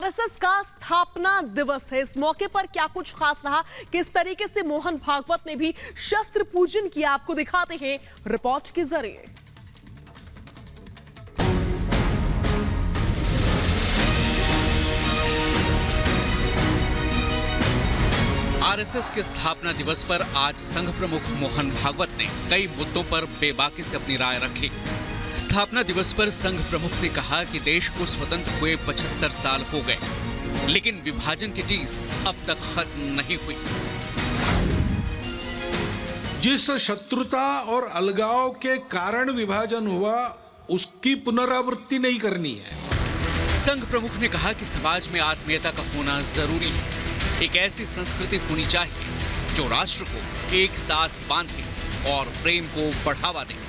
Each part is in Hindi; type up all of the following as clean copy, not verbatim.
आरएसएस का स्थापना दिवस है। इस मौके पर क्या कुछ खास रहा, किस तरीके से मोहन भागवत ने भी शस्त्र पूजन किया, आपको दिखाते हैं रिपोर्ट के जरिए। आरएसएस के स्थापना दिवस पर आज संघ प्रमुख मोहन भागवत ने कई मुद्दों पर बेबाकी से अपनी राय रखी। स्थापना दिवस पर संघ प्रमुख ने कहा कि देश को स्वतंत्र हुए 75 साल हो गए, लेकिन विभाजन की चीज अब तक खत्म नहीं हुई। जिस शत्रुता और अलगाव के कारण विभाजन हुआ, उसकी पुनरावृत्ति नहीं करनी है। संघ प्रमुख ने कहा कि समाज में आत्मीयता का होना जरूरी है। एक ऐसी संस्कृति होनी चाहिए जो राष्ट्र को एक साथ बांधे और प्रेम को बढ़ावा दे।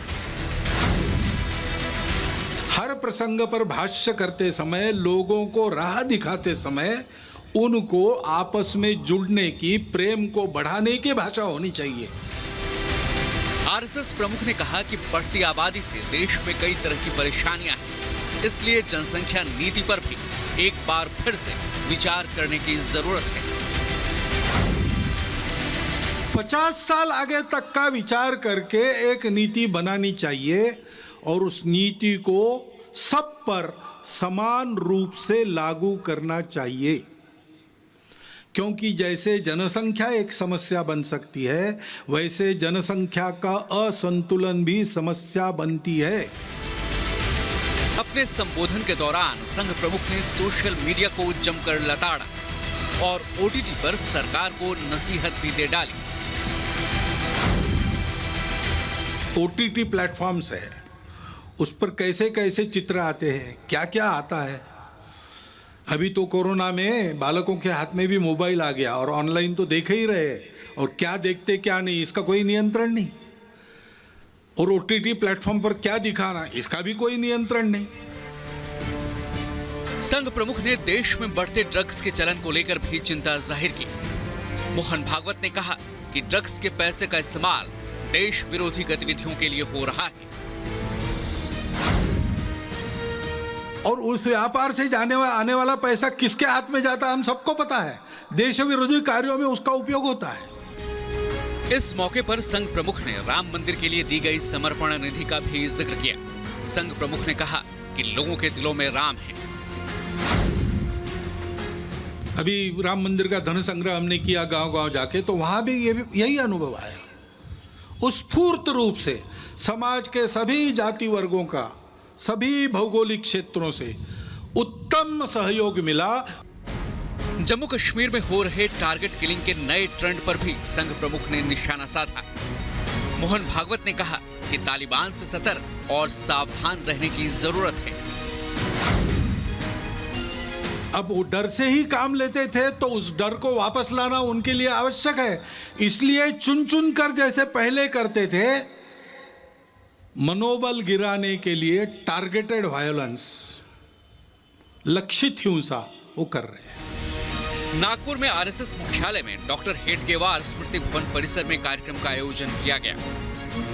हर प्रसंग पर भाष्य करते समय, लोगों को राह दिखाते समय उनको आपस में जुड़ने की, प्रेम को बढ़ाने की भाषा होनी चाहिए। आरएसएस प्रमुख ने कहा कि बढ़ती आबादी से देश में कई तरह की परेशानियां हैं, इसलिए जनसंख्या नीति पर भी एक बार फिर से विचार करने की जरूरत है। 50 साल आगे तक का विचार करके एक नीति बनानी चाहिए और उस नीति को सब पर समान रूप से लागू करना चाहिए, क्योंकि जैसे जनसंख्या एक समस्या बन सकती है, वैसे जनसंख्या का असंतुलन भी समस्या बनती है। अपने संबोधन के दौरान संघ प्रमुख ने सोशल मीडिया को जमकर लताड़ा और ओटीटी पर सरकार को नसीहत भी दे डाली। ओटीटी प्लेटफॉर्म्स है, उस पर कैसे कैसे चित्र आते हैं, क्या क्या आता है। अभी तो कोरोना में बालकों के हाथ में भी मोबाइल आ गया और ऑनलाइन तो देख ही रहे, और क्या देखते क्या नहीं इसका कोई नियंत्रण नहीं। और ओटीटी प्लेटफॉर्म पर क्या दिखाना, इसका भी कोई नियंत्रण नहीं। संघ प्रमुख ने देश में बढ़ते ड्रग्स के चलन को लेकर भी चिंता जाहिर की। मोहन भागवत ने कहा कि ड्रग्स के पैसे का इस्तेमाल देश विरोधी गतिविधियों के लिए हो रहा है और उस व्यापार से आने वाला पैसा किसके हाथ में जाता है, हम सबको पता है। देश विरोधी कार्यों में उसका उपयोग होता है। इस मौके पर संघ प्रमुख ने राम मंदिर के लिए दी गई समर्पण निधि का भी जिक्र किया। संघ प्रमुख ने कहा कि लोगों के दिलों में राम है। अभी राम मंदिर का धन संग्रह हमने किया गांव-गांव जाके, तो वहां भी यही अनुभव आया। स्फूर्त रूप से समाज के सभी जाति वर्गों का, सभी भौगोलिक क्षेत्रों से उत्तम सहयोग मिला। जम्मू कश्मीर में हो रहे टारगेट किलिंग के नए ट्रेंड पर भी संघ प्रमुख ने निशाना साधा। मोहन भागवत ने कहा कि तालिबान से सतर्क और सावधान रहने की जरूरत है। अब वो डर से ही काम लेते थे, तो उस डर को वापस लाना उनके लिए आवश्यक है। इसलिए चुन चुन कर जैसे पहले करते थे, मनोबल गिराने के लिए टारगेटेड वायलेंस, लक्षित हिंसा वो कर रहे हैं। नागपुर में आरएसएस मुख्यालय में डॉक्टर हेडगेवार स्मृति भवन परिसर में कार्यक्रम का आयोजन किया गया।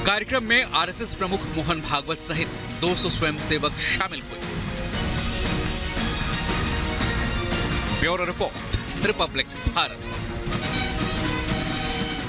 कार्यक्रम में आरएसएस प्रमुख मोहन भागवत सहित 200 स्वयंसेवक शामिल हुए। Bureau report, Republic Bharat.